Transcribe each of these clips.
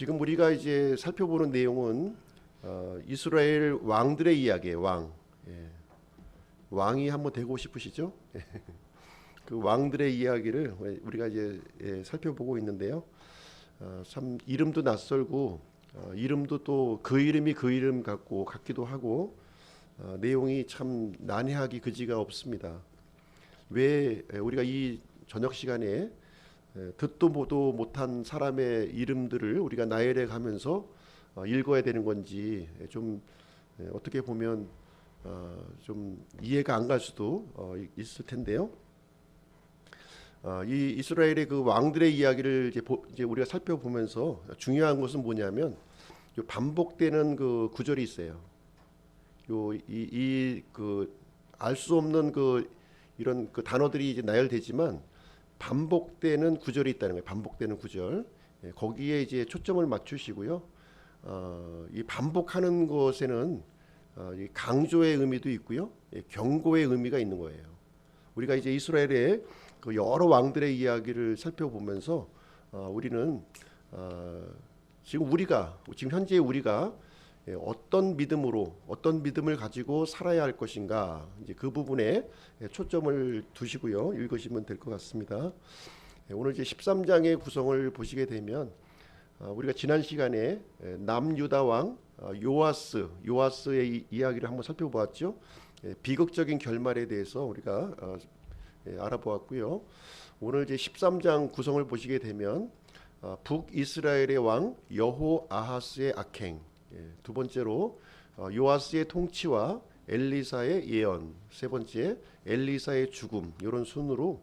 지금 우리가 이제 살펴보는 내용은 이스라엘 왕들의 이야기예요. 왕. 예. 왕이 한번 되고 싶으시죠? 그 왕들의 이야기를 우리가 이제 살펴보고 있는데요. 참 이름도 낯설고 이름도 또 그 이름이 그 이름 같기도 하고 내용이 참 난해하기 그지가 없습니다. 왜 우리가 이 저녁 시간에 듣도 보도 못한 사람의 이름들을 우리가 나열해 가면서 읽어야 되는 건지 좀 어떻게 보면 좀 이해가 안 갈 수도 있을 텐데요. 이 이스라엘의 그 왕들의 이야기를 이제 우리가 살펴보면서 중요한 것은 뭐냐면 반복되는 그 구절이 있어요. 그 알 수 없는 그 이런 그 단어들이 이제 나열되지만 반복되는 구절이 있다는 거예요. 반복되는 구절. 거기에 이제 초점을 맞추시고요. 이 반복하는 것에는 이 강조의 의미도 있고요. 경고의 의미가 있는 거예요. 우리가 이제 이스라엘의 그 여러 왕들의 이야기를 살펴보면서 우리는 지금 현재 우리가 어떤 믿음을 가지고 살아야 할 것인가, 이제 그 부분에 초점을 두시고요 읽으시면 될 것 같습니다. 오늘 이제 13장의 구성을 보시게 되면 우리가 지난 시간에 남유다 왕 요아스의 이야기를 한번 살펴보았죠. 비극적인 결말에 대해서 우리가 알아보았고요. 오늘 이제 13장 구성을 보시게 되면 북이스라엘의 왕 여호아하스의 악행, 두 번째로 요아스의 통치와 엘리사의 예언, 세 번째 엘리사의 죽음, 이런 순으로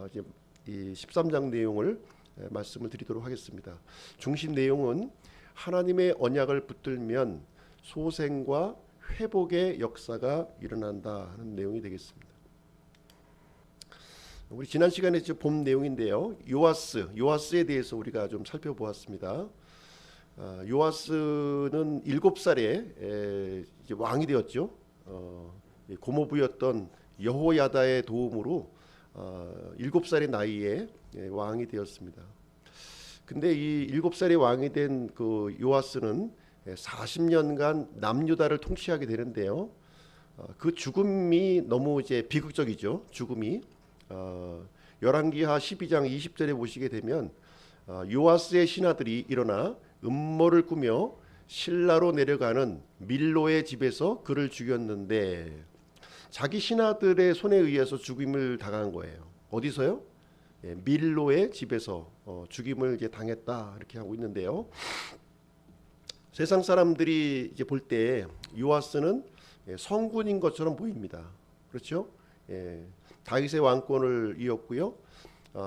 이제 이 13장 내용을 말씀을 드리도록 하겠습니다. 중심 내용은 하나님의 언약을 붙들면 소생과 회복의 역사가 일어난다 하는 내용이 되겠습니다. 우리 지난 시간에 본 내용인데요. 요아스에 대해서 우리가 좀 살펴보았습니다. 요아스는 7살에 이제 왕이 되었죠. 고모부였던 여호야다의 도움으로 7살의 나이에 왕이 되었습니다. 근데 이 7살의 왕이 된 그 요아스는 40년간 남유다를 통치하게 되는데요. 그 죽음이 너무 이제 비극적이죠. 죽음이. 열왕기하 12장 20절에 보시게 되면 요아스의 신하들이 일어나 음모를 꾸며 실라로 내려가는 밀로의 집에서 그를 죽였는데, 자기 신하들의 손에 의해서 죽임을 당한 거예요. 어디서요? 밀로의 집에서 죽임을 이제 당했다 이렇게 하고 있는데요. 세상 사람들이 이제 볼 때 요아스는 성군인 것처럼 보입니다. 그렇죠? 다윗의 왕권을 이었고요.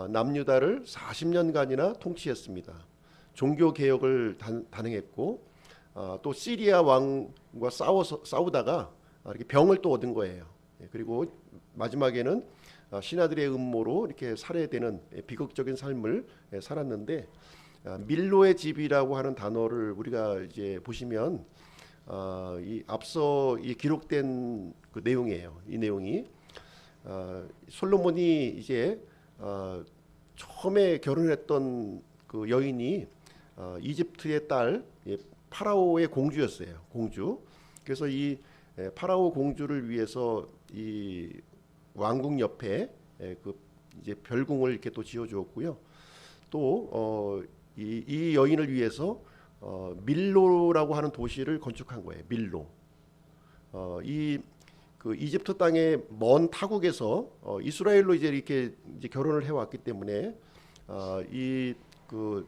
남유다를 40년간이나 통치했습니다. 종교 개혁을 단행했고 또 시리아 왕과 싸우다가 이렇게 병을 또 얻은 거예요. 그리고 마지막에는 신하들의 음모로 이렇게 살해되는 비극적인 삶을 살았는데, 밀로의 집이라고 하는 단어를 우리가 이제 보시면 이 앞서 이 기록된 그 내용이에요. 이 내용이 솔로몬이 이제 처음에 결혼했던 그 여인이 이집트의 딸 파라오의 공주였어요. 공주. 그래서 이 파라오 공주를 위해서 이 왕궁 옆에 그 이제 별궁을 이렇게 또 지어 주었고요. 또 이 여인을 위해서 밀로라고 하는 도시를 건축한 거예요. 밀로. 이 그 이집트 땅의 먼 타국에서 이스라엘로 이제 이렇게 이제 결혼을 해왔기 때문에 이 그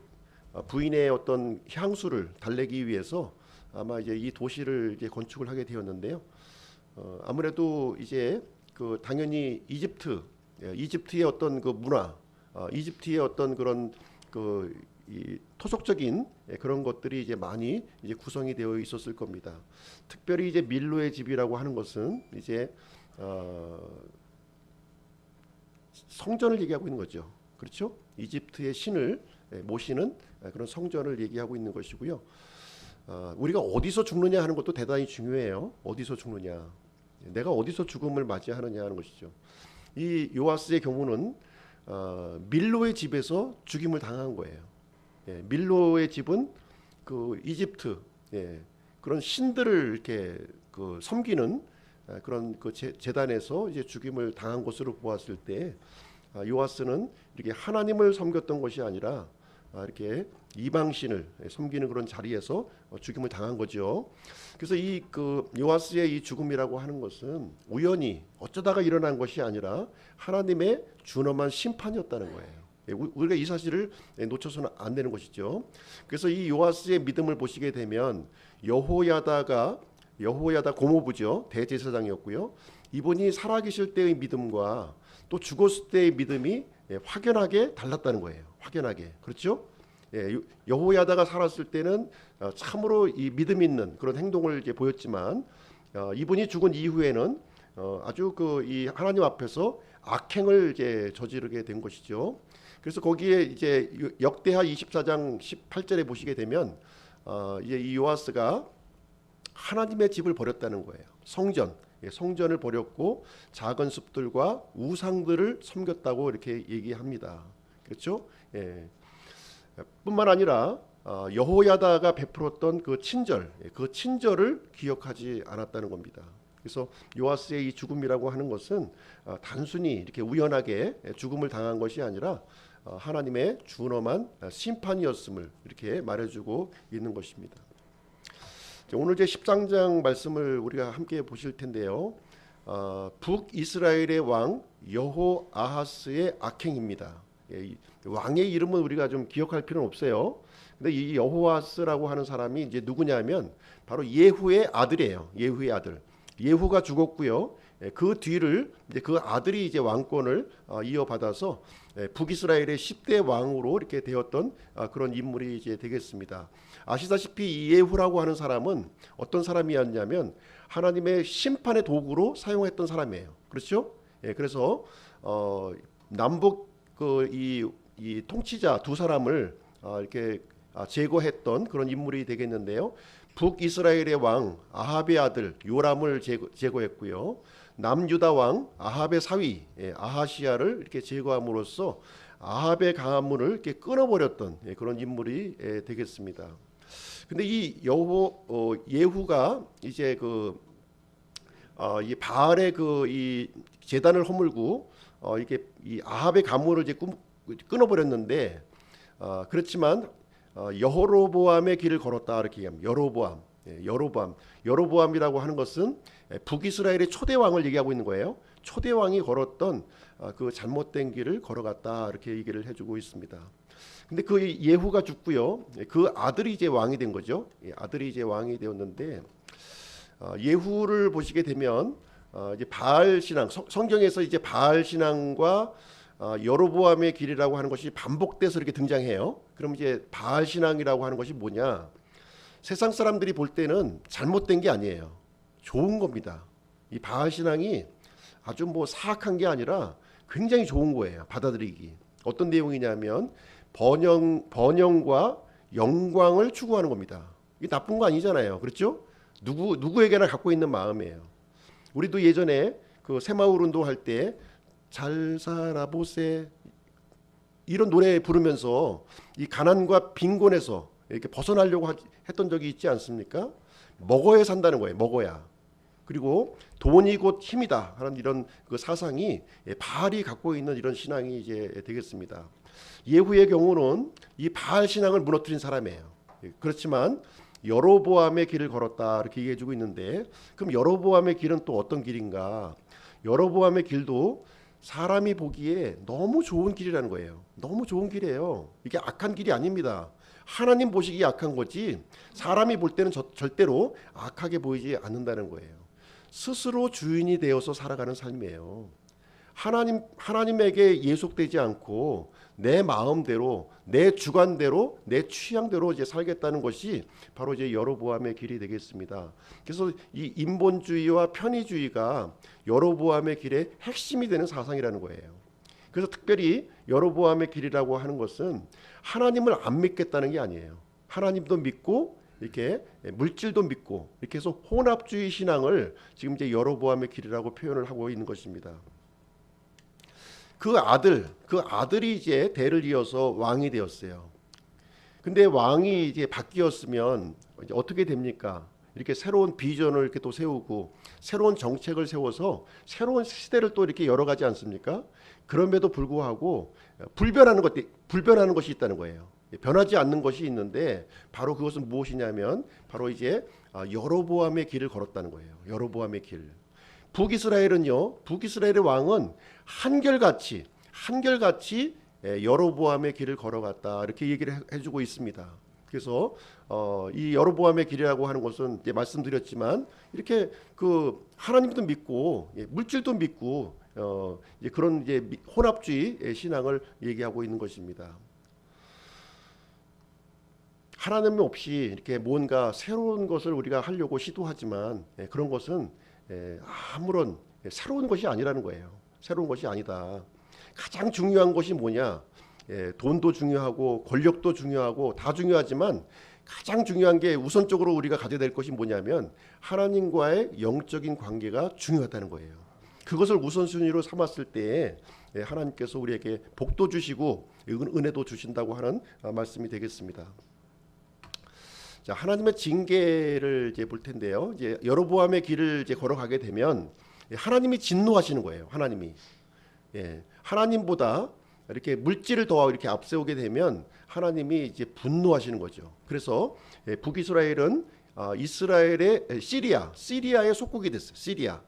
부인의 어떤 향수를 달래기 위해서 아마 이제 이 도시를 이제 건축을 하게 되었는데요. 아무래도 이제 그 당연히 이집트의 어떤 그 문화, 이집트의 어떤 그런 그 이 토속적인 그런 것들이 이제 많이 이제 구성이 되어 있었을 겁니다. 특별히 이제 밀로의 집이라고 하는 것은 이제 성전을 얘기하고 있는 거죠. 그렇죠? 이집트의 신을 모시는 그런 성전을 얘기하고 있는 것이고요. 우리가 어디서 죽느냐 하는 것도 대단히 중요해요. 어디서 죽느냐, 내가 어디서 죽음을 맞이하느냐 하는 것이죠. 이 요아스의 경우는 밀로의 집에서 죽임을 당한 거예요. 밀로의 집은 그 이집트 그런 신들을 이렇게 그 섬기는 그런 그 제단에서 이제 죽임을 당한 것으로 보았을 때 요아스는 이렇게 하나님을 섬겼던 것이 아니라 이렇게 이방신을 섬기는 그런 자리에서 죽임을 당한 거죠. 그래서 이 그 요아스의 이 죽음이라고 하는 것은 우연히 어쩌다가 일어난 것이 아니라 하나님의 준엄한 심판이었다는 거예요. 우리가 이 사실을 놓쳐서는 안 되는 것이죠. 그래서 이 요아스의 믿음을 보시게 되면 여호야다 고모부죠. 대제사장이었고요. 이분이 살아계실 때의 믿음과 또 죽었을 때의 믿음이 확연하게 달랐다는 거예요. 확연하게. 그렇죠? 여호야다가 살았을 때는 참으로 이 믿음 있는 그런 행동을 이제 보였지만 이분이 죽은 이후에는 아주 그 이 하나님 앞에서 악행을 이제 저지르게 된 것이죠. 그래서 거기에 이제 역대하 24장 18절에 보시게 되면 이제 이 요아스가 하나님의 집을 버렸다는 거예요. 성전을 버렸고 작은 숲들과 우상들을 섬겼다고 이렇게 얘기합니다. 그렇죠? 뿐만 아니라 여호야다가 베풀었던 그 친절을 기억하지 않았다는 겁니다. 그래서 요아스의 이 죽음이라고 하는 것은 단순히 이렇게 우연하게 죽음을 당한 것이 아니라 하나님의 준엄한 심판이었음을 이렇게 말해주고 있는 것입니다. 오늘 제 13장 말씀을 우리가 함께 보실 텐데요. 북이스라엘의 왕 여호아하스의 악행입니다. 왕의 이름은 우리가 좀 기억할 필요는 없어요. 근데 이 여호아하스라고 하는 사람이 이제 누구냐면 바로 예후의 아들이에요. 예후의 아들. 예후가 죽었고요. 그 뒤를 이제 그 아들이 이제 왕권을 이어받아서 북이스라엘의 10대 왕으로 이렇게 되었던 그런 인물이 이제 되겠습니다. 아시다시피 이 예후라고 하는 사람은 어떤 사람이었냐면 하나님의 심판의 도구로 사용했던 사람이에요. 그렇죠? 그래서 남북 이 통치자 두 사람을 이렇게 제거했던 그런 인물이 되겠는데요. 북이스라엘의 왕 아합의 아들 요람을 제거했고요. 남유다 왕 아합의 사위 아하시야를 이렇게 제거함으로써 아합의 가문을 이렇게 끊어버렸던 그런 인물이 되겠습니다. 근데 이 예후가 이제 이 바알의 이 제단을 허물고 이게 이 아합의 가문을 이제 끊어버렸는데 그렇지만 여로보암의 길을 걸었다 이렇게 얘기합니다. 여로보암이라고 하는 것은 북이스라엘의 초대 왕을 얘기하고 있는 거예요. 초대 왕이 걸었던 그 잘못된 길을 걸어갔다 이렇게 얘기를 해주고 있습니다. 근데 그 예후가 죽고요. 그 아들이 이제 왕이 된 거죠. 아들이 이제 왕이 되었는데 예후를 보시게 되면 이제 바알 신앙 성경에서 이제 바알 신앙과 여로보암의 길이라고 하는 것이 반복돼서 이렇게 등장해요. 그럼 이제 바알 신앙이라고 하는 것이 뭐냐? 세상 사람들이 볼 때는 잘못된 게 아니에요. 좋은 겁니다. 이 바알 신앙이 아주 뭐 사악한 게 아니라 굉장히 좋은 거예요. 받아들이기. 어떤 내용이냐면 번영과 영광을 추구하는 겁니다. 이게 나쁜 거 아니잖아요. 그렇죠? 누구에게나 갖고 있는 마음이에요. 우리도 예전에 그 새마을 운동할 때 잘 살아보세 이런 노래 부르면서 이 가난과 빈곤에서 이렇게 벗어나려고 했던 적이 있지 않습니까? 먹어야 산다는 거예요. 먹어야. 그리고 돈이 곧 힘이다 하는 이런 그 사상이 바알이 갖고 있는 이런 신앙이 이제 되겠습니다. 예후의 경우는 이 바알 신앙을 무너뜨린 사람이에요. 그렇지만 여로보암의 길을 걸었다 이렇게 얘기해주고 있는데 그럼 여로보암의 길은 또 어떤 길인가? 여로보암의 길도 사람이 보기에 너무 좋은 길이라는 거예요. 너무 좋은 길이에요. 이게 악한 길이 아닙니다. 하나님 보시기에 악한 거지 사람이 볼 때는 절대로 악하게 보이지 않는다는 거예요. 스스로 주인이 되어서 살아가는 삶이에요. 하나님에게 예속되지 않고 내 마음대로, 내 주관대로, 내 취향대로 이제 살겠다는 것이 바로 이제 여로보암의 길이 되겠습니다. 그래서 이 인본주의와 편의주의가 여로보암의 길의 핵심이 되는 사상이라는 거예요. 그래서 특별히 여로보암의 길이라고 하는 것은 하나님을 안 믿겠다는 게 아니에요. 하나님도 믿고 이렇게 물질도 믿고 이렇게 해서 혼합주의 신앙을 지금 이제 여로보암의 길이라고 표현을 하고 있는 것입니다. 그 아들이 이제 대를 이어서 왕이 되었어요. 근데 왕이 이제 바뀌었으면 이제 어떻게 됩니까? 이렇게 새로운 비전을 이렇게 또 세우고 새로운 정책을 세워서 새로운 시대를 또 이렇게 열어가지 않습니까? 그럼에도 불구하고 불변하는 것이 있다는 거예요. 변하지 않는 것이 있는데 바로 그것은 무엇이냐면 바로 이제 여로보암의 길을 걸었다는 거예요. 여로보암의 길. 북이스라엘의 왕은 한결같이 여로보암의 길을 걸어갔다 이렇게 얘기를 해주고 있습니다. 그래서 이 여로보암의 길이라고 하는 것은 이제 말씀드렸지만 이렇게 그 하나님도 믿고 물질도 믿고 이제 그런 이제 혼합주의 신앙을 얘기하고 있는 것입니다. 하나님 없이 이렇게 뭔가 새로운 것을 우리가 하려고 시도하지만 그런 것은 아무런 새로운 것이 아니라는 거예요. 새로운 것이 아니다. 가장 중요한 것이 뭐냐? 돈도 중요하고 권력도 중요하고 다 중요하지만 가장 중요한 게 우선적으로 우리가 가져야 될 것이 뭐냐면 하나님과의 영적인 관계가 중요하다는 거예요. 그것을 우선순위로 삼았을 때 하나님께서 우리에게 복도 주시고 은혜도 주신다고 하는 말씀이 되겠습니다. 자, 하나님의 징계를 이제 볼 텐데요. 이제 여로보암의 길을 이제 걸어가게 되면 하나님이 진노하시는 거예요. 하나님보다 이렇게 물질을 더 이렇게 앞세우게 되면 하나님이 이제 분노하시는 거죠. 그래서 북이스라엘은 이스라엘의 시리아의 속국이 됐어요.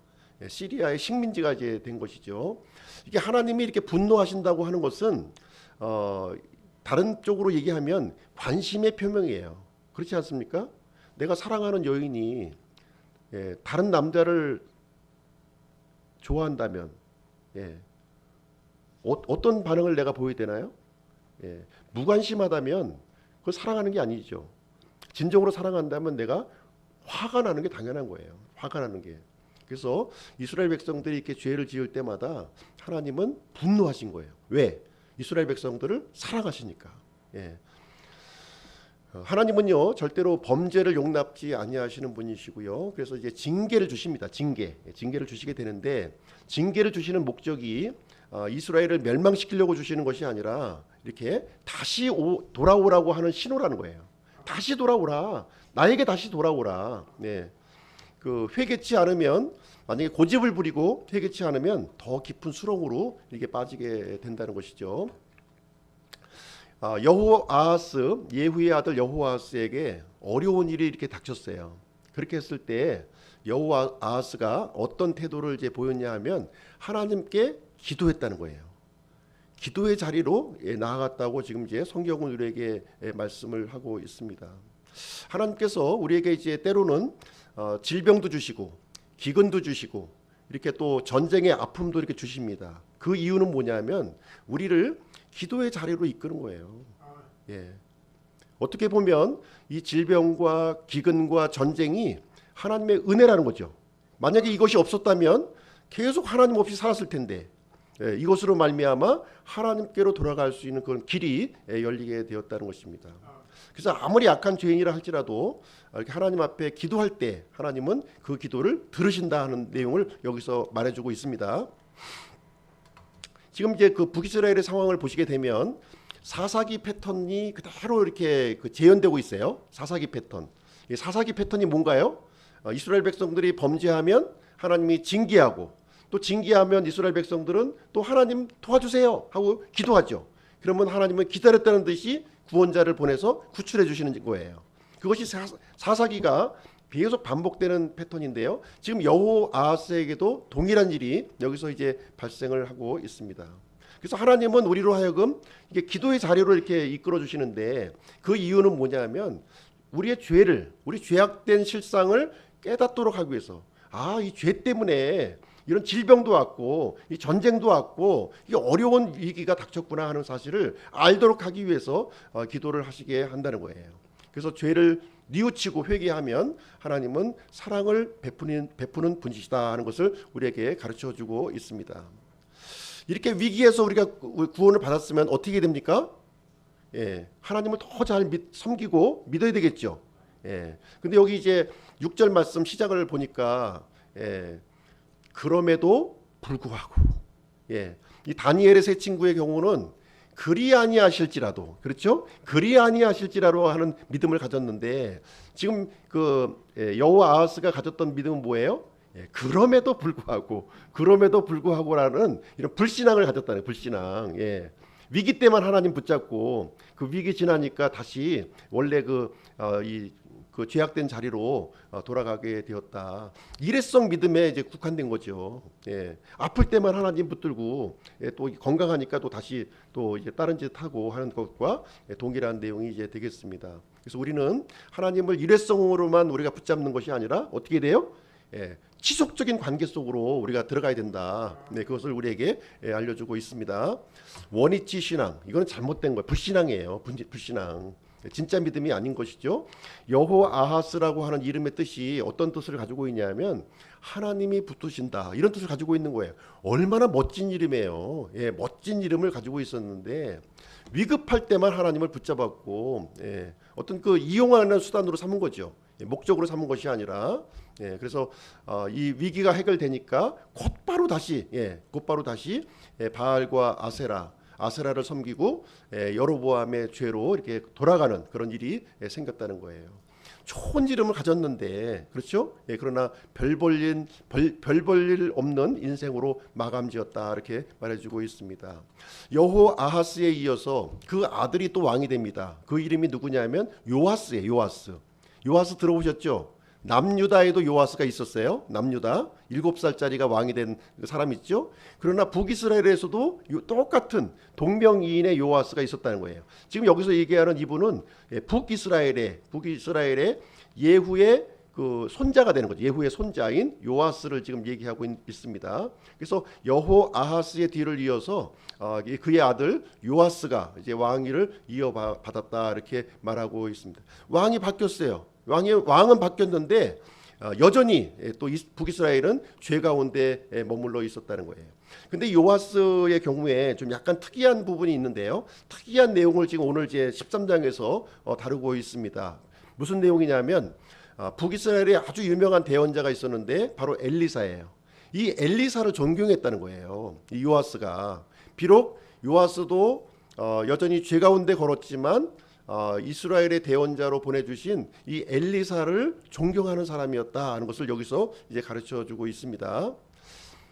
시리아의 식민지가 이제 된 것이죠. 이게 하나님이 이렇게 분노하신다고 하는 것은 다른 쪽으로 얘기하면 관심의 표명이에요. 그렇지 않습니까? 내가 사랑하는 여인이 다른 남자를 좋아한다면 어떤 반응을 내가 보여야 되나요? 무관심하다면 그걸 사랑하는 게 아니죠. 진정으로 사랑한다면 내가 화가 나는 게 당연한 거예요. 화가 나는 게. 그래서 이스라엘 백성들이 이렇게 죄를 지을 때마다 하나님은 분노하신 거예요. 왜? 이스라엘 백성들을 사랑하시니까. 하나님은요 절대로 범죄를 용납지 아니하시는 분이시고요. 그래서 이제 징계를 주십니다. 징계를 주시게 되는데 징계를 주시는 목적이 이스라엘을 멸망시키려고 주시는 것이 아니라 이렇게 다시 돌아오라고 하는 신호라는 거예요. 다시 돌아오라. 나에게 다시 돌아오라. 그 회개치 않으면 만약에 고집을 부리고 회개치 않으면 더 깊은 수렁으로 이렇게 빠지게 된다는 것이죠. 예후의 아들 여호아하스에게 어려운 일이 이렇게 닥쳤어요. 그렇게 했을 때 여호아하스가 어떤 태도를 이제 보였냐 하면 하나님께 기도했다는 거예요. 기도의 자리로 나아갔다고 지금 이제 성경은 우리에게 말씀을 하고 있습니다. 하나님께서 우리에게 이제 때로는 질병도 주시고 기근도 주시고 이렇게 또 전쟁의 아픔도 이렇게 주십니다. 그 이유는 뭐냐면 우리를 기도의 자리로 이끄는 거예요. 어떻게 보면 이 질병과 기근과 전쟁이 하나님의 은혜라는 거죠. 만약에 이것이 없었다면 계속 하나님 없이 살았을 텐데 이것으로 말미암아 하나님께로 돌아갈 수 있는 그런 길이 열리게 되었다는 것입니다. 그래서 아무리 약한 죄인이라 할지라도 이렇게 하나님 앞에 기도할 때 하나님은 그 기도를 들으신다 하는 내용을 여기서 말해주고 있습니다. 지금 이제 그 북이스라엘의 상황을 보시게 되면 사사기 패턴이 그대로 이렇게 재현되고 있어요. 사사기 패턴. 이 사사기 패턴이 뭔가요? 이스라엘 백성들이 범죄하면 하나님이 징계하고 또 징계하면 이스라엘 백성들은 또 하나님 도와주세요 하고 기도하죠. 그러면 하나님은 기다렸다는 듯이 구원자를 보내서 구출해 주시는 거예요. 그것이 사사기가 계속 반복되는 패턴인데요. 지금 여호아하스에게도 동일한 일이 여기서 이제 발생을 하고 있습니다. 그래서 하나님은 우리로 하여금 이게 기도의 자리로 이렇게 이끌어 주시는데 그 이유는 뭐냐면 우리 죄악된 실상을 깨닫도록 하기 위해서 이 죄 때문에 이런 질병도 왔고 이 전쟁도 왔고 이 어려운 위기가 닥쳤구나 하는 사실을 알도록 하기 위해서 기도를 하시게 한다는 거예요. 그래서 죄를 뉘우치고 회개하면 하나님은 사랑을 베푸는 분이시다 하는 것을 우리에게 가르쳐주고 있습니다. 이렇게 위기에서 우리가 구원을 받았으면 어떻게 됩니까? 하나님을 더 잘 섬기고 믿어야 되겠죠. 근데 여기 이제 6절 말씀 시작을 보니까 그럼에도 불구하고 이 다니엘의 세 친구의 경우는 그리 아니하실지라도, 그렇죠? 그리 아니하실지라도 하는 믿음을 가졌는데 지금 여호와 아하스가 가졌던 믿음은 뭐예요? 그럼에도 불구하고라는 이런 불신앙을 가졌다는 거예요. 불신앙. 위기 때만 하나님 붙잡고 그 위기 지나니까 다시 원래 그 죄악된 자리로 돌아가게 되었다. 일회성 믿음에 이제 국한된 거죠. 아플 때만 하나님 붙들고 또 건강하니까 또 다시 또 이제 다른 짓 하고 하는 것과 동일한 내용이 이제 되겠습니다. 그래서 우리는 하나님을 일회성으로만 우리가 붙잡는 것이 아니라 어떻게 돼요? 지속적인 관계 속으로 우리가 들어가야 된다. 그것을 우리에게 알려주고 있습니다. 원위치 신앙, 이거는 잘못된 거예요. 불신앙이에요. 불신앙. 진짜 믿음이 아닌 것이죠. 여호아하스라고 하는 이름의 뜻이 어떤 뜻을 가지고 있냐면 하나님이 붙으신다, 이런 뜻을 가지고 있는 거예요. 얼마나 멋진 이름이에요. 멋진 이름을 가지고 있었는데 위급할 때만 하나님을 붙잡았고 어떤 이용하는 수단으로 삼은 거죠. 목적으로 삼은 것이 아니라. 그래서 이 위기가 해결되니까 곧바로 다시 바알과 아세라를 섬기고 여로보암의 죄로 이렇게 돌아가는 그런 일이 생겼다는 거예요. 좋은 이름을 가졌는데, 그렇죠? 그러나 별 볼 일 없는 인생으로 마감지었다, 이렇게 말해주고 있습니다. 여호아하스에 이어서 그 아들이 또 왕이 됩니다. 그 이름이 누구냐면 요아스예요. 요아스 들어보셨죠? 남유다에도 요아스가 있었어요. 남유다 7살짜리가 왕이 된 사람 있죠. 그러나 북이스라엘에서도 똑같은 동명이인의 요아스가 있었다는 거예요. 지금 여기서 얘기하는 이분은 북이스라엘의 예후의 그 손자가 되는 거죠. 예후의 손자인 요아스를 지금 얘기하고 있습니다. 그래서 여호아하스의 뒤를 이어서 그의 아들 요아스가 이제 왕위를 이어받았다, 이렇게 말하고 있습니다. 왕이 바뀌었어요. 왕은 바뀌었는데 여전히 또 북이스라엘은 죄 가운데 머물러 있었다는 거예요. 근데 요아스의 경우에 좀 약간 특이한 부분이 있는데요. 특이한 내용을 지금 오늘 제 13장에서 다루고 있습니다. 무슨 내용이냐면 북이스라엘에 아주 유명한 대언자가 있었는데 바로 엘리사예요. 이 엘리사를 존경했다는 거예요. 이 요아스가. 비록 요아스도 여전히 죄 가운데 걸었지만 이스라엘의 대언자로 보내주신 이 엘리사를 존경하는 사람이었다 하는 것을 여기서 이제 가르쳐주고 있습니다.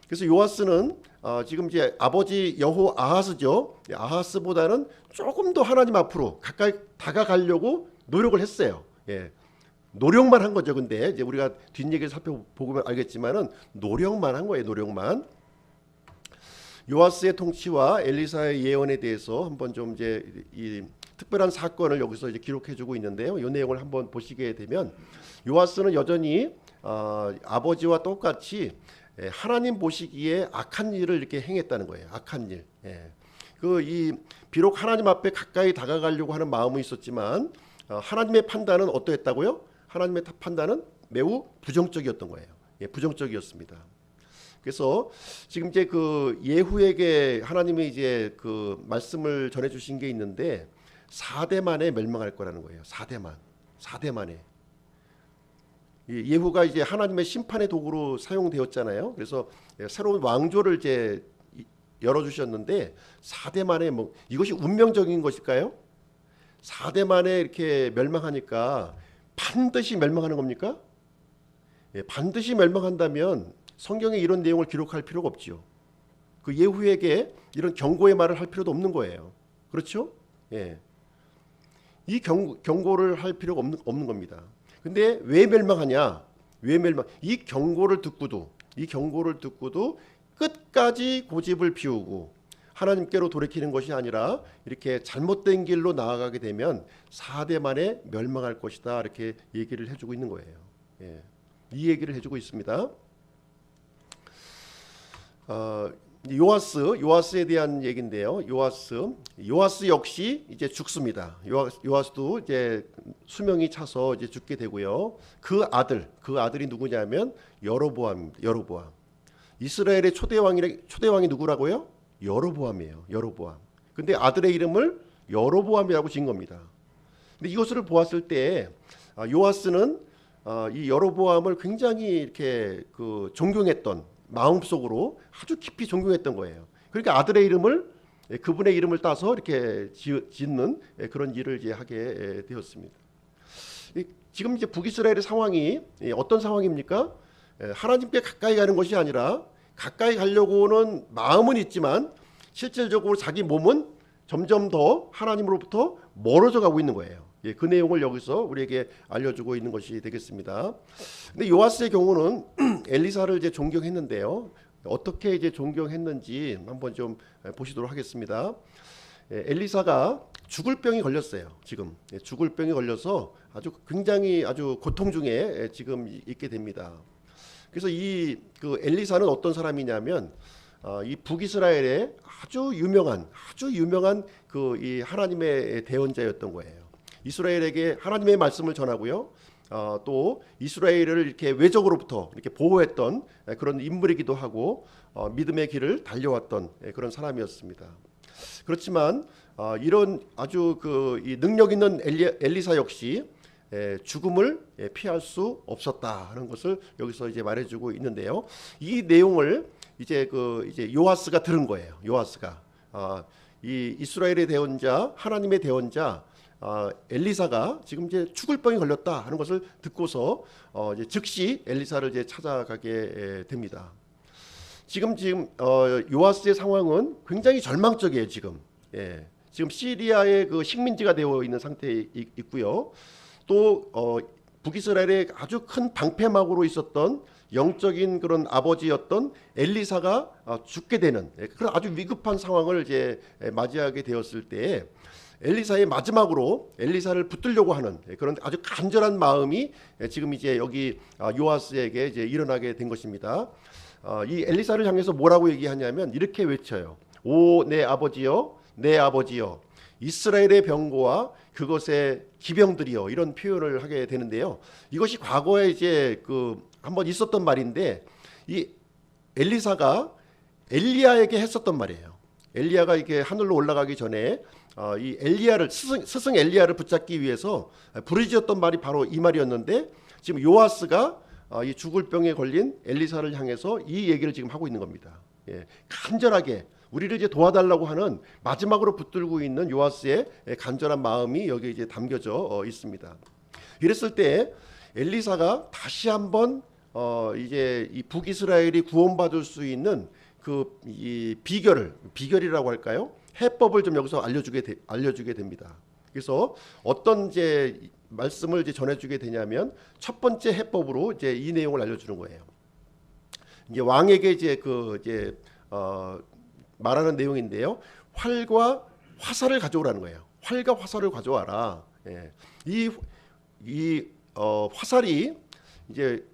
그래서 요아스는 지금 이제 아버지 여호아하스죠. 아하스보다는 조금 더 하나님 앞으로 가까이 다가가려고 노력을 했어요. 노력만 한 거죠. 근데 이제 우리가 뒷얘기를 살펴보면 알겠지만은 노력만 한 거예요. 노력만. 요아스의 통치와 엘리사의 예언에 대해서 한번 좀 이제 이 특별한 사건을 여기서 이제 기록해주고 있는데요. 이 내용을 한번 보시게 되면 요아스는 여전히 아버지와 똑같이 하나님 보시기에 악한 일을 이렇게 행했다는 거예요. 악한 일. 비록 하나님 앞에 가까이 다가가려고 하는 마음은 있었지만 하나님의 판단은 어떠했다고요? 하나님의 판단은 매우 부정적이었던 거예요. 부정적이었습니다. 그래서 지금 이제 그 예후에게 하나님이 이제 그 말씀을 전해 주신 게 있는데 4대 만에 멸망할 거라는 거예요. 4대 만에. 예후가 이제 하나님의 심판의 도구로 사용되었잖아요. 그래서 새로운 왕조를 이제 열어 주셨는데 4대 만에 이것이 운명적인 것일까요? 4대 만에 이렇게 멸망하니까 반드시 멸망하는 겁니까? 반드시 멸망한다면 성경에 이런 내용을 기록할 필요가 없지요. 그 예후에게 이런 경고의 말을 할 필요도 없는 거예요. 그렇죠? 이 경고를 할 필요가 없는 겁니다. 근데 왜 멸망하냐? 이 경고를 듣고도 끝까지 고집을 피우고 하나님께로 돌이키는 것이 아니라 이렇게 잘못된 길로 나아가게 되면 4대 만에 멸망할 것이다, 이렇게 얘기를 해주고 있는 거예요. 이 얘기를 해주고 있습니다. 요아스에 대한 얘기인데요. 요아스 역시 이제 죽습니다. 요아스도 이제 수명이 차서 이제 죽게 되고요. 그 아들이 누구냐면 여로보암. 이스라엘의 초대왕이 누구라고요? 여로보암이에요. 여로보암. 근데 아들의 이름을 여로보암이라고 지은 겁니다. 근데 이것을 보았을 때 요아스는 이 여로보암을 굉장히 이렇게 존경했던, 마음속으로 아주 깊이 존경했던 거예요. 그러니까 아들의 이름을 그분의 이름을 따서 이렇게 짓는 그런 일을 이제 하게 되었습니다. 지금 이제 북이스라엘의 상황이 어떤 상황입니까? 하나님께 가까이 가는 것이 아니라 가까이 가려고는 마음은 있지만 실질적으로 자기 몸은 점점 더 하나님으로부터 멀어져 가고 있는 거예요. 그 내용을 여기서 우리에게 알려주고 있는 것이 되겠습니다. 근데 요아스의 경우는 엘리사를 이제 존경했는데요. 어떻게 이제 존경했는지 한번 좀 보시도록 하겠습니다. 엘리사가 죽을 병이 걸렸어요. 지금 죽을 병이 걸려서 아주 굉장히 아주 고통 중에 지금 있게 됩니다. 그래서 이 그 엘리사는 어떤 사람이냐면 이 북이스라엘의 아주 유명한 그 이 하나님의 대언자였던 거예요. 이스라엘에게 하나님의 말씀을 전하고요. 또 이스라엘을 이렇게 외적으로부터 이렇게 보호했던 그런 인물이기도 하고 믿음의 길을 달려왔던 그런 사람이었습니다. 그렇지만 이런 아주 그 이 능력 있는 엘리사 역시 죽음을 피할 수 없었다 하는 것을 여기서 이제 말해주고 있는데요. 이 내용을 이제 요아스가 들은 거예요. 요아스가 이 이스라엘의 대언자, 하나님의 대언자 엘리사가 지금 이제 죽을 병이 걸렸다 하는 것을 듣고서 이제 즉시 엘리사를 이제 찾아가게 됩니다. 지금 요아스의 상황은 굉장히 절망적이에요. 지금 시리아의 그 식민지가 되어 있는 상태에 있고요. 또 북이스라엘의 아주 큰 방패막으로 있었던 영적인 그런 아버지였던 엘리사가 죽게 되는 그런 아주 위급한 상황을 이제 맞이하게 되었을 때 엘리사의 마지막으로 엘리사를 붙들려고 하는 그런 아주 간절한 마음이 지금 이제 여기 요아스에게 이제 일어나게 된 것입니다. 이 엘리사를 향해서 뭐라고 얘기하냐면 이렇게 외쳐요. 오 내 아버지여, 내 아버지여, 이스라엘의 병거와 그것의 기병들이여, 이런 표현을 하게 되는데요. 이것이 과거에 이제 한번 있었던 말인데 이 엘리사가 엘리야에게 했었던 말이에요. 엘리야가 이렇게 하늘로 올라가기 전에 이 엘리야를 스승 엘리야를 붙잡기 위해서 부르짖었던 말이 바로 이 말이었는데 지금 요아스가 이 죽을 병에 걸린 엘리사를 향해서 이 얘기를 지금 하고 있는 겁니다. 간절하게 우리를 이제 도와달라고 하는 마지막으로 붙들고 있는 요아스의 간절한 마음이 여기 이제 담겨져 있습니다. 이랬을 때 엘리사가 다시 한번 이제 이 북이스라엘이 구원받을 수 있는 이 비결이라고 할까요? 해법을 좀 여기서 알려주게 됩니다. 그래서 어떤 이제 말씀을 이제 전해주게 되냐면 첫 번째 해법으로 이제 이 내용을 알려주는 거예요. 이제 왕에게 이제 말하는 내용인데요. 활과 화살을 가져오라는 거예요. 활과 화살을 가져와라. 화살이 이제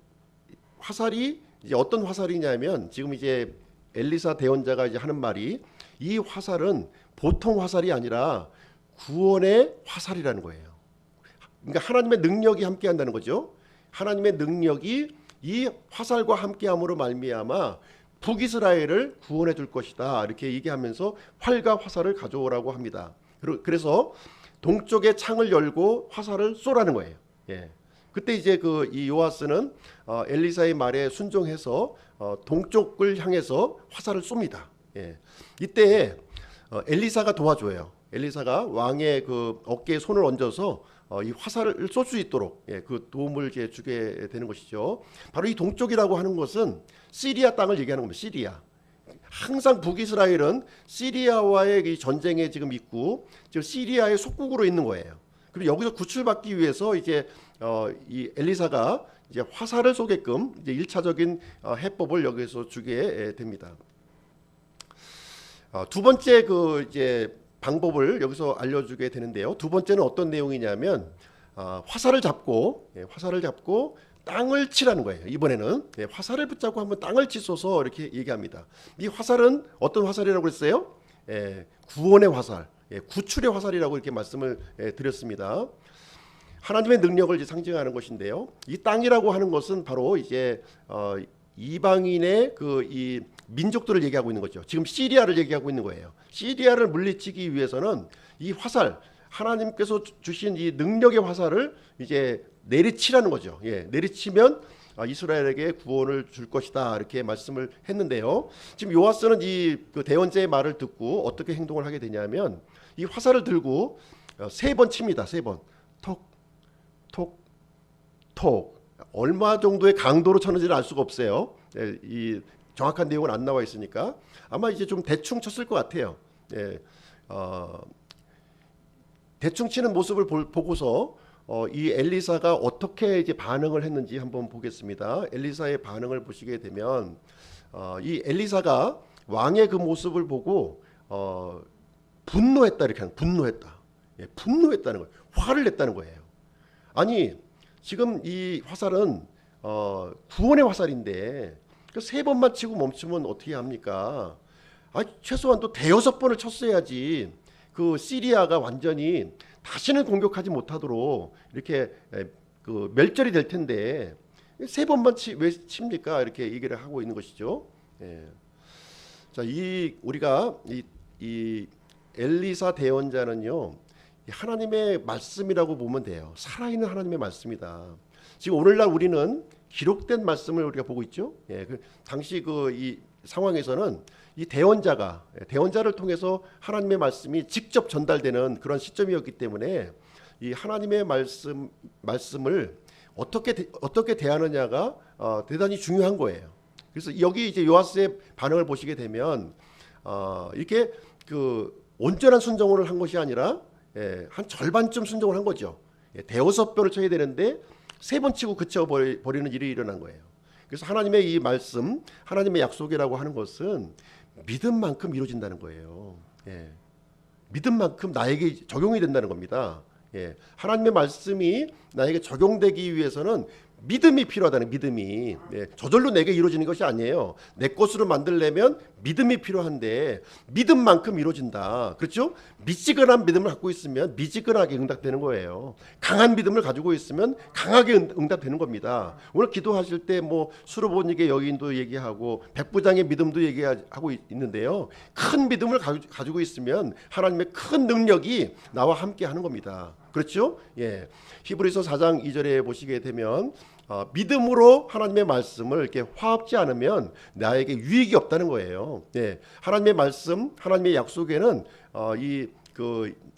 어떤 화살이냐면 지금 이제 엘리사 대언자가 이제 하는 말이 이 화살은 보통 화살이 아니라 구원의 화살이라는 거예요. 그러니까 하나님의 능력이 함께한다는 거죠. 하나님의 능력이 이 화살과 함께함으로 말미암아 북이스라엘을 구원해 줄 것이다. 이렇게 얘기하면서 활과 화살을 가져오라고 합니다. 그래서 동쪽의 창을 열고 화살을 쏘라는 거예요. 그때 이제 이 요아스는 엘리사의 말에 순종해서 동쪽을 향해서 화살을 쏩니다. 이때 엘리사가 도와줘요. 엘리사가 왕의 어깨에 손을 얹어서 이 화살을 쏠 수 있도록 그 도움을 이제 주게 되는 것이죠. 바로 이 동쪽이라고 하는 것은 시리아 땅을 얘기하는 겁니다. 시리아. 항상 북이스라엘은 시리아와의 이 전쟁에 지금 있고 지금 시리아의 속국으로 있는 거예요. 그리고 여기서 구출받기 위해서 이제 이 엘리사가 이제 화살을 쏘게끔 이제 1차적인 해법을 여기서 주게 됩니다. 두 번째 이제 방법을 여기서 알려주게 되는데요. 두 번째는 어떤 내용이냐면 화살을 잡고 땅을 치라는 거예요. 이번에는 화살을 붙잡고 한번 땅을 치소서 이렇게 얘기합니다. 이 화살은 어떤 화살이라고 그랬어요? 구원의 화살, 구출의 화살이라고 이렇게 말씀을 드렸습니다. 하나님의 능력을 이제 상징하는 것인데요. 이 땅이라고 하는 것은 바로 이제 이방인의 이 민족들을 얘기하고 있는 거죠. 지금 시리아를 얘기하고 있는 거예요. 시리아를 물리치기 위해서는 이 화살, 하나님께서 주신 이 능력의 화살을 이제 내리치라는 거죠. 내리치면 이스라엘에게 구원을 줄 것이다 이렇게 말씀을 했는데요. 지금 요아스는 이 그 대언자의 말을 듣고 어떻게 행동을 하게 되냐면 이 화살을 들고 3번 칩니다. 3번 톡 톡 톡. 얼마 정도의 강도로 쳤는지는 알 수가 없어요. 이 정확한 내용은 안 나와 있으니까 아마 이제 좀 대충 쳤을 것 같아요. 대충 치는 모습을 보고서 이 엘리사가 어떻게 이제 반응을 했는지 한번 보겠습니다. 엘리사의 반응을 보시게 되면 이 엘리사가 왕의 그 모습을 보고 분노했다 이렇게 하는 분노했다. 분노했다는 거예요. 화를 냈다는 거예요. 아니 지금 이 화살은 구원의 화살인데 그 3번만 치고 멈추면 어떻게 합니까? 최소한 또 대여섯 번을 쳤어야지 그 시리아가 완전히 다시는 공격하지 못하도록 이렇게 그 멸절이 될 텐데 3번만 왜 칩니까? 이렇게 얘기를 하고 있는 것이죠. 자, 우리가 이 엘리사 대언자는요 하나님의 말씀이라고 보면 돼요. 살아있는 하나님의 말씀이다. 지금 오늘날 우리는 기록된 말씀을 우리가 보고 있죠. 당시 이 상황에서는 이 대언자를 통해서 하나님의 말씀이 직접 전달되는 그런 시점이었기 때문에 이 하나님의 말씀을 어떻게 대하느냐가 대단히 중요한 거예요. 그래서 여기 이제 요아스의 반응을 보시게 되면 이렇게 그 온전한 순종을 한 것이 아니라 한 절반쯤 순종을 한 거죠. 대여섯 번을 쳐야 되는데 3번 치고 그쳐버리는 일이 일어난 거예요. 그래서 하나님의 이 말씀, 하나님의 약속이라고 하는 것은 믿음만큼 이루어진다는 거예요. 믿음만큼 나에게 적용이 된다는 겁니다. 하나님의 말씀이 나에게 적용되기 위해서는 믿음이 필요하다는 믿음이 저절로 내게 이루어지는 것이 아니에요. 내 것으로 만들려면 믿음이 필요한데 믿음만큼 이루어진다. 그렇죠? 미지근한 믿음을 갖고 있으면 미지근하게 응답되는 거예요. 강한 믿음을 가지고 있으면 강하게 응답되는 겁니다. 오늘 기도하실 때 뭐 수로보니게 여인도 얘기하고 백부장의 믿음도 얘기하고 있는데요. 큰 믿음을 가지고 있으면 하나님의 큰 능력이 나와 함께 하는 겁니다. 그렇죠? 히브리서 4장 2절에 보시게 되면 믿음으로 하나님의 말씀을 이렇게 화합지 않으면 나에게 유익이 없다는 거예요. 하나님의 말씀, 하나님의 약속에는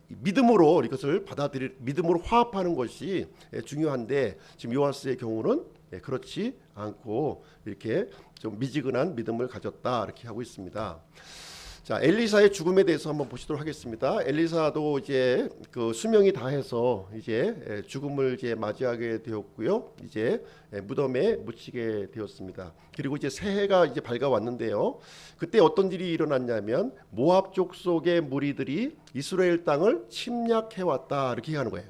믿음으로 이것을 믿음으로 화합하는 것이 중요한데 지금 요아스의 경우는 그렇지 않고 이렇게 좀 미지근한 믿음을 가졌다 이렇게 하고 있습니다. 자, 엘리사의 죽음에 대해서 한번 보시도록 하겠습니다. 엘리사도 이제 그 수명이 다해서 이제 죽음을 이제 맞이하게 되었고요. 이제 무덤에 묻히게 되었습니다. 그리고 이제 새해가 이제 밝아왔는데요. 그때 어떤 일이 일어났냐면 모압 족속의 무리들이 이스라엘 땅을 침략해 왔다 이렇게 하는 거예요.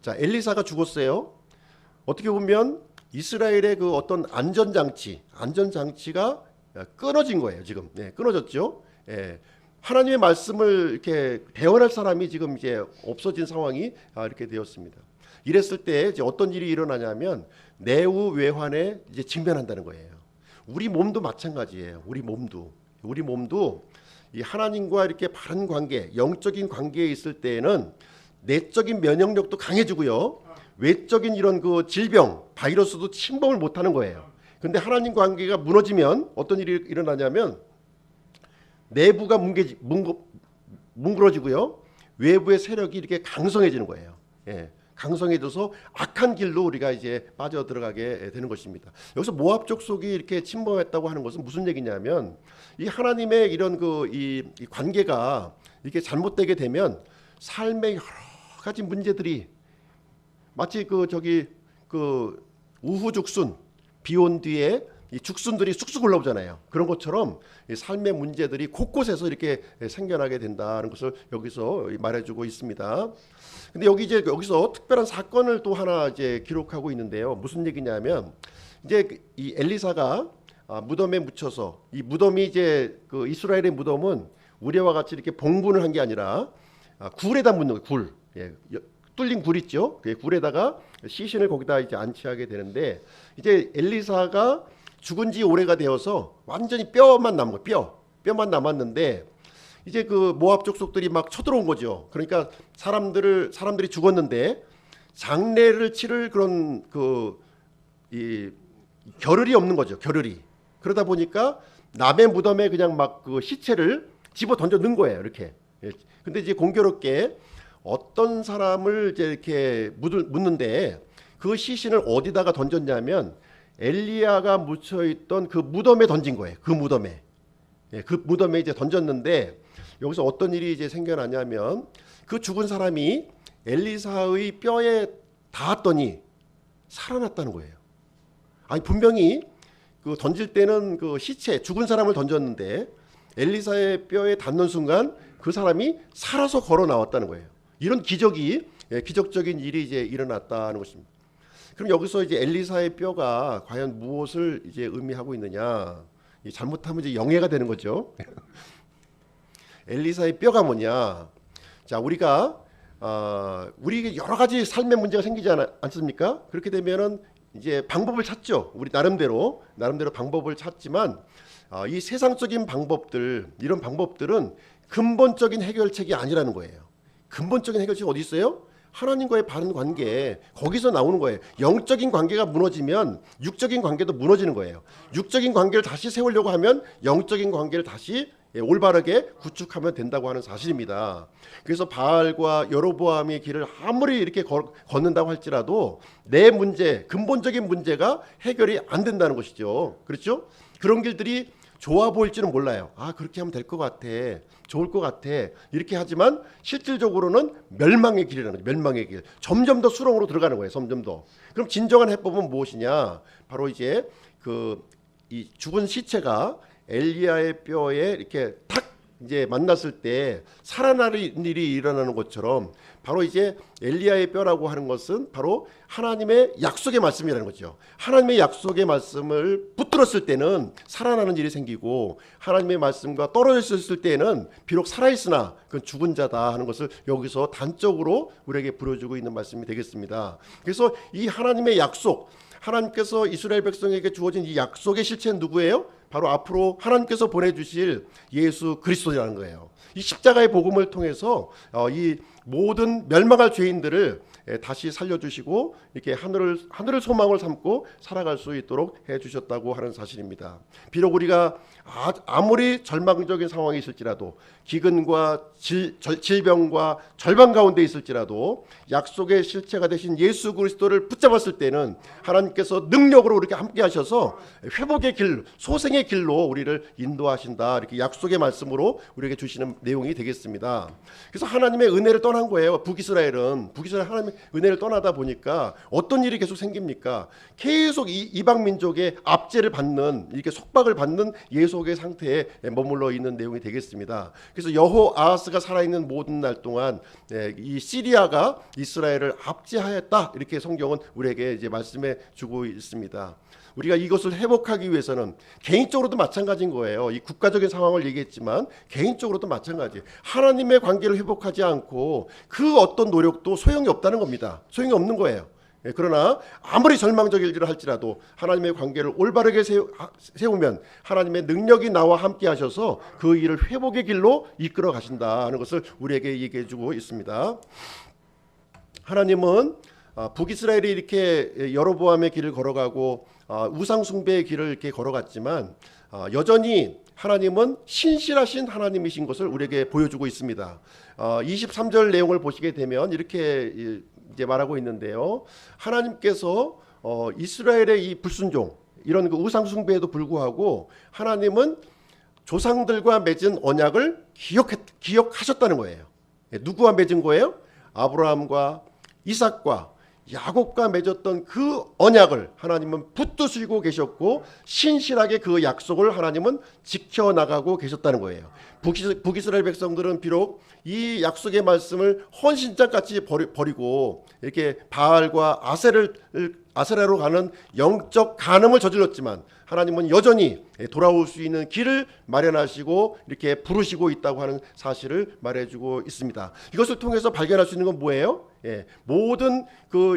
자, 엘리사가 죽었어요. 어떻게 보면 이스라엘의 그 어떤 안전장치가 끊어진 거예요. 지금 끊어졌죠. 하나님의 말씀을 이렇게 대언할 사람이 지금 이제 없어진 상황이 이렇게 되었습니다. 이랬을 때 이제 어떤 일이 일어나냐면 내후 외환에 이제 직면한다는 거예요. 우리 몸도 마찬가지예요. 우리 몸도 이 하나님과 이렇게 바른 관계, 영적인 관계에 있을 때에는 내적인 면역력도 강해지고요. 외적인 이런 그 질병, 바이러스도 침범을 못하는 거예요. 근데 하나님 관계가 무너지면 어떤 일이 일어나냐면 내부가 뭉그러지고요. 외부의 세력이 이렇게 강성해지는 거예요. 강성해져서 악한 길로 우리가 이제 빠져 들어가게 되는 것입니다. 여기서 모압 족속이 이렇게 침범했다고 하는 것은 무슨 얘기냐면 이 하나님의 이런 이 관계가 이렇게 잘못되게 되면 삶의 여러 가지 문제들이 마치 우후죽순 비 온 뒤에 이 죽순들이 쑥쑥 올라오잖아요. 그런 것처럼 삶의 문제들이 곳곳에서 이렇게 생겨나게 된다는 것을 여기서 말해주고 있습니다. 근데 여기서 특별한 사건을 또 하나 이제 기록하고 있는데요. 무슨 얘기냐면 이제 이 엘리사가 무덤에 묻혀서 이 무덤이 이제 그 이스라엘의 무덤은 우리와 같이 이렇게 봉분을 한 게 아니라 굴에다 묻는 거예요. 뚫린 굴 있죠. 굴에다가 시신을 거기다 이제 안치하게 되는데 이제 엘리사가 죽은 지 오래가 되어서 완전히 뼈만 남은 거예요. 뼈만 남았는데 이제 그 모압 족속들이 막 쳐들어온 거죠. 그러니까 사람들이 죽었는데 장례를 치를 그런 이 겨를이 없는 거죠. 겨를이. 그러다 보니까 남의 무덤에 그냥 막 그 시체를 집어 던져 넣은 거예요. 이렇게. 예. 근데 이제 공교롭게 어떤 사람을 이제 이렇게 묻는데 그 시신을 어디다가 던졌냐면 엘리야가 묻혀 있던 그 무덤에 던진 거예요. 그 무덤에. 예, 그 무덤에 이제 던졌는데 여기서 어떤 일이 이제 생겨나냐면 그 죽은 사람이 엘리사의 뼈에 닿았더니 살아났다는 거예요. 아니 분명히 그 던질 때는 그 시체 죽은 사람을 던졌는데 엘리사의 뼈에 닿는 순간 그 사람이 살아서 걸어 나왔다는 거예요. 이런 기적이 기적적인 일이 이제 일어났다는 것입니다. 그럼 여기서 이제 엘리사의 뼈가 과연 무엇을 이제 의미하고 있느냐? 잘못하면 이제 영예가 되는 거죠. 엘리사의 뼈가 뭐냐? 자, 우리가 우리 여러 가지 삶의 문제가 생기지 않습니까? 그렇게 되면은 이제 방법을 찾죠. 우리 나름대로 방법을 찾지만 이 세상적인 방법들 이런 방법들은 근본적인 해결책이 아니라는 거예요. 근본적인 해결책이 어디 있어요? 하나님과의 바른 관계 거기서 나오는 거예요. 영적인 관계가 무너지면 육적인 관계도 무너지는 거예요. 육적인 관계를 다시 세우려고 하면 영적인 관계를 다시 올바르게 구축하면 된다고 하는 사실입니다. 그래서 바알과 여로보암의 길을 아무리 이렇게 걷는다고 할지라도 내 문제, 근본적인 문제가 해결이 안 된다는 것이죠. 그렇죠? 그런 길들이 좋아 보일지는 몰라요. 그렇게 하면 될 것 같아. 좋을 것 같아. 이렇게 하지만 실질적으로는 멸망의 길이라는 거죠. 멸망의 길. 점점 더 수렁으로 들어가는 거예요. 점점 더. 그럼 진정한 해법은 무엇이냐? 바로 이제 이 죽은 시체가 엘리야의 뼈에 이렇게 탁 이제 만났을 때 살아나는 일이 일어나는 것처럼 바로 이제 엘리야의 뼈라고 하는 것은 바로 하나님의 약속의 말씀이라는 거죠. 하나님의 약속의 말씀을 붙들었을 때는 살아나는 일이 생기고 하나님의 말씀과 떨어져 있을 때는 비록 살아있으나 그건 죽은 자다 하는 것을 여기서 단적으로 우리에게 부여주고 있는 말씀이 되겠습니다. 그래서 이 하나님의 약속, 하나님께서 이스라엘 백성에게 주어진 이 약속의 실체는 누구예요? 바로 앞으로 하나님께서 보내주실 예수 그리스도라는 거예요. 이 십자가의 복음을 통해서 이 모든 멸망할 죄인들을 다시 살려주시고 이렇게 하늘을 소망을 삼고 살아갈 수 있도록 해주셨다고 하는 사실입니다. 비록 우리가 아무리 절망적인 상황이 있을지라도 기근과 질병과 절망 가운데 있을지라도 약속의 실체가 되신 예수 그리스도를 붙잡았을 때는 하나님께서 능력으로 이렇게 함께 하셔서 회복의 길, 소생의 길로 우리를 인도하신다. 이렇게 약속의 말씀으로 우리에게 주시는 내용이 되겠습니다. 그래서 하나님의 은혜를 떠난 거예요. 북이스라엘은 하나님의 은혜를 떠나다 보니까 어떤 일이 계속 생깁니까? 계속 이방 민족의 압제를 받는 이렇게 속박을 받는 예속의 상태에 머물러 있는 내용이 되겠습니다. 그래서 여호아하스가 살아있는 모든 날 동안 이 시리아가 이스라엘을 압제하였다. 이렇게 성경은 우리에게 이제 말씀해 주고 있습니다. 우리가 이것을 회복하기 위해서는 개인적으로도 마찬가지인 거예요. 이 국가적인 상황을 얘기했지만 개인적으로도 마찬가지. 하나님의 관계를 회복하지 않고 그 어떤 노력도 소용이 없다는 겁니다. 소용이 없는 거예요. 그러나 아무리 절망적인 일을 할지라도 하나님의 관계를 올바르게 세우면 하나님의 능력이 나와 함께 하셔서 그 일을 회복의 길로 이끌어 가신다 하는 것을 우리에게 얘기해 주고 있습니다. 하나님은 북이스라엘이 이렇게 여로보암의 길을 걸어가고 우상 숭배의 길을 이렇게 걸어갔지만 여전히 하나님은 신실하신 하나님이신 것을 우리에게 보여주고 있습니다. 23절 내용을 보시게 되면 이렇게 이제 말하고 있는데요. 하나님께서 이스라엘의 이 불순종 이런 그 우상 숭배에도 불구하고 하나님은 조상들과 맺은 언약을 기억하셨다는 거예요. 누구와 맺은 거예요? 아브라함과 이삭과 야곱과 맺었던 그 언약을 하나님은 붙드시고 계셨고 신실하게 그 약속을 하나님은 지켜나가고 계셨다는 거예요. 북이스라엘 백성들은 비록 이 약속의 말씀을 헌신장같이 버리고 이렇게 바알과 아세라로 가는 영적 간음을 저질렀지만 하나님은 여전히 돌아올 수 있는 길을 마련하시고 이렇게 부르시고 있다고 하는 사실을 말해주고 있습니다. 이것을 통해서 발견할 수 있는 건 뭐예요? 모든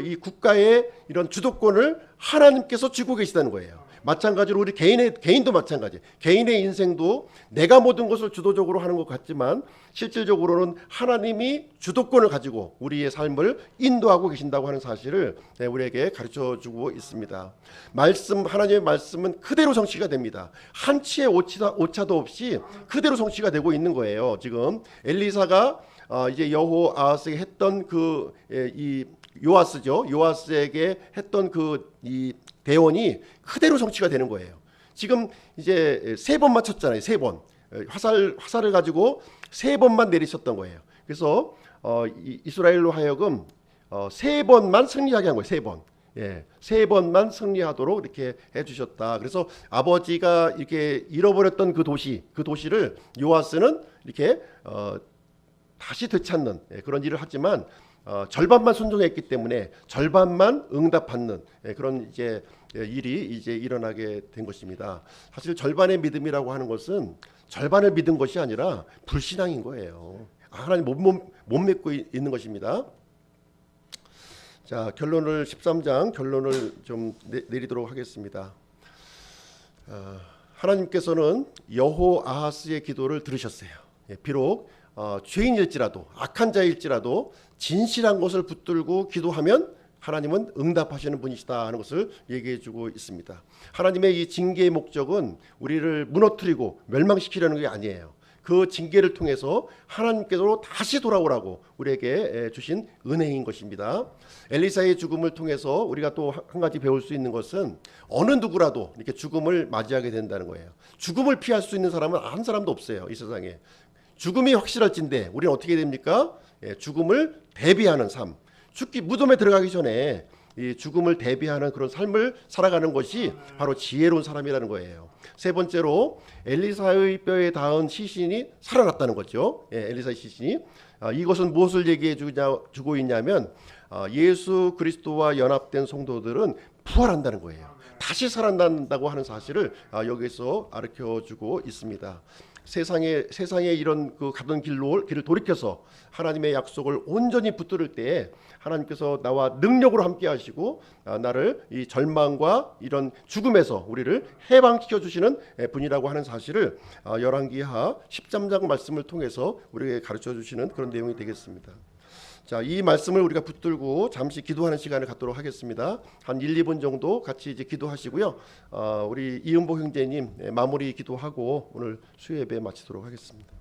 이 국가의 이런 주도권을 하나님께서 쥐고 계시다는 거예요. 마찬가지로 우리 개인도 마찬가지. 개인의 인생도 내가 모든 것을 주도적으로 하는 것 같지만 실질적으로는 하나님이 주도권을 가지고 우리의 삶을 인도하고 계신다고 하는 사실을 우리에게 가르쳐주고 있습니다. 하나님의 말씀은 그대로 성취가 됩니다. 한치의 오차도 없이 그대로 성취가 되고 있는 거예요. 지금 엘리사가 이제 여호아하스에게 했던 이 요아스죠. 요아스에게 했던 이 대원이 그대로 성취가 되는 거예요. 지금 이제 3번 맞췄잖아요. 3번 화살을 가지고 3번만 내리셨던 거예요. 그래서 이스라엘로 하여금 3번만 승리하게 한 거예요. 3번. 예, 3번만 승리하도록 이렇게 해주셨다. 그래서 아버지가 이렇게 잃어버렸던 그 도시를 요아스는 이렇게 다시 되찾는 그런 일을 하지만 절반만 순종했기 때문에 절반만 응답받는 그런 이제 일이 이제 일어나게 된 것입니다. 사실 절반의 믿음이라고 하는 것은 절반을 믿은 것이 아니라 불신앙인 거예요. 하나님 못 믿고 있는 것입니다. 자, 13장 결론을 좀 내리도록 하겠습니다. 하나님께서는 여호아하스의 기도를 들으셨어요. 비록 죄인일지라도 악한 자일지라도 진실한 것을 붙들고 기도하면 하나님은 응답하시는 분이시다 하는 것을 얘기해주고 있습니다. 하나님의 이 징계의 목적은 우리를 무너뜨리고 멸망시키려는 게 아니에요. 그 징계를 통해서 하나님께로 다시 돌아오라고 우리에게 주신 은혜인 것입니다. 엘리사의 죽음을 통해서 우리가 또 한 가지 배울 수 있는 것은 어느 누구라도 이렇게 죽음을 맞이하게 된다는 거예요. 죽음을 피할 수 있는 사람은 한 사람도 없어요. 이 세상에. 죽음이 확실할진데 우리는 어떻게 됩니까? 죽음을 대비하는 삶. 무덤에 들어가기 전에 이 죽음을 대비하는 그런 삶을 살아가는 것이 바로 지혜로운 사람이라는 거예요. 3번째로 엘리사의 뼈에 닿은 시신이 살아났다는 거죠. 엘리사의 시신이. 이것은 무엇을 얘기해 주고 있냐면 예수 그리스도와 연합된 성도들은 부활한다는 거예요. 다시 살아난다고 하는 사실을 여기서 가르쳐주고 있습니다. 세상에 이런 가던 길을 돌이켜서 하나님의 약속을 온전히 붙들을 때에 하나님께서 나와 능력으로 함께 하시고 나를 이 절망과 이런 죽음에서 우리를 해방시켜 주시는 분이라고 하는 사실을 열왕기하 13장 말씀을 통해서 우리에게 가르쳐 주시는 그런 내용이 되겠습니다. 자, 이 말씀을 우리가 붙들고 잠시 기도하는 시간을 갖도록 하겠습니다. 한 1, 2분 정도 같이 이제 기도하시고요. 우리 이은보 형제님 마무리 기도하고 오늘 수요 예배 마치도록 하겠습니다.